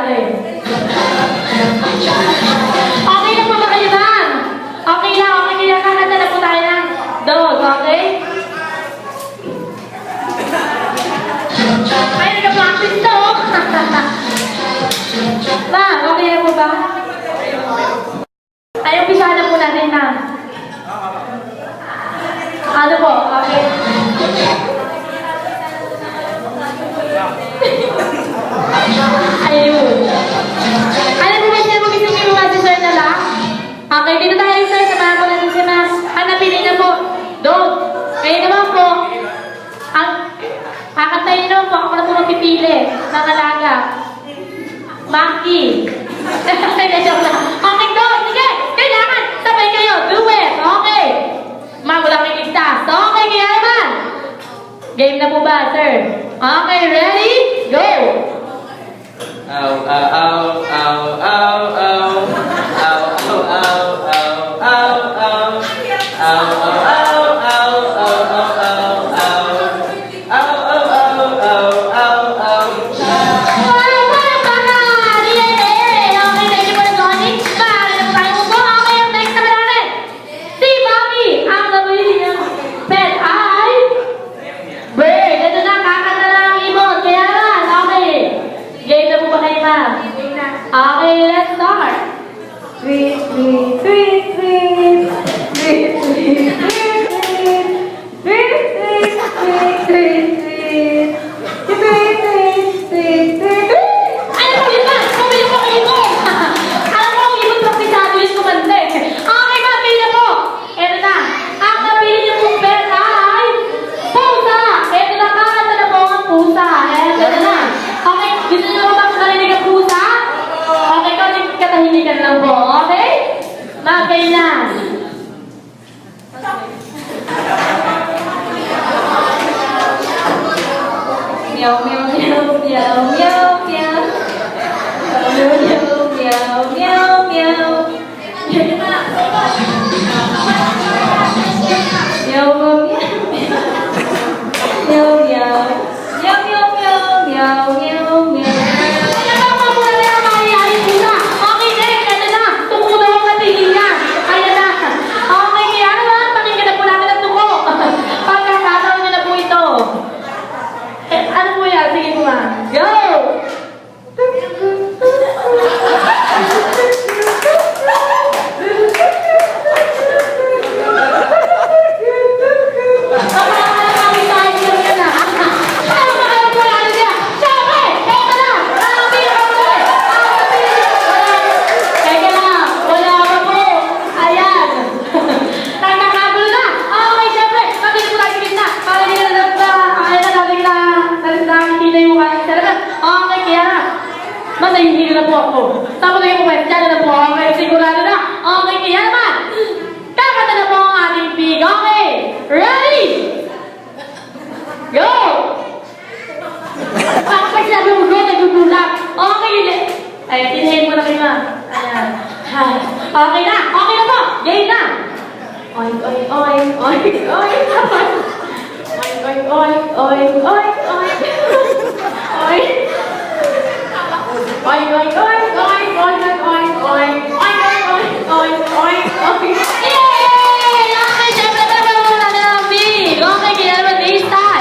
nangyari? Okay na po ba kayo, ma'am? Okay lang. Kakanta na po tayo ng dog, okay? Ay, nag-practice to. Ma'am, okay na po ba? Ay, umpisa na po natin, ma'am. Ano po? Okay. Ayun. Alam mo ba siya, mag-isip yung mga si sir na lang? Okay, dito tayo, sir. Samahan ko natin si ma'am. Hanapin niyo po. Dog. Kayo naman po. Ang kakantayin naman po. Ako na po magpipili ng alaga. Monkey. Joke lang. Okay, go. Sige. Kailangan. Sabay kayo. Do it. Okay. Ma'am, wala kayong ligtas. Okay, kaya naman. Game na po ba, sir? Okay, ready? Go. Ow, ow, ow, ow, ow, ow. Ow, ow, ow, ow, ow, ow. Ow, ow, ow, ow, ow, ow, ow, ow. Ow, ow, ow, ow, ow, ow. Okay, let's start. Tweet, tweet, tweet, tweet. Tweet, tweet, tweet, tweet. Tweet, tweet, tweet, tweet, tweet. Tweet, tweet, tweet, tweet. Alam mo yun, ma'am. Pumili po kayo ko. Alam mo, ang ibang praktisado yung kumanda eh. Okay, ma'am, pili po. Eto na. Ang napili niyo pong pet ay pusa. Eto na, kakanta na po ang pusa. Eto na. Okay, gusto niyo ba marinig ang pusa? Okay, katahimikan lang po, okay? Magay na. Meow, meow, meow, meow, meow, meow. Meow, meow, meow, meow, meow. Meow, meow, meow, meow. Meow, meow, meow, meow, meow, meow. Go! Masahihili na po ako. Tapos naging pumwestya na po ako. Okay, sigurado na. Okay, kaya naman. Kakanta na po ang ating pig. Okay, ready? Go! Kapag sabi mo, go, nagugulap. Okay, ay, tinahin mo na kayo, ma'am. Ayan. Okay na. Okay na po. Game na. Oink, oink, oink, oink, oink, oink. Oink, oink, oink, oink, oink, oink. Oink. Oink, oink, oink.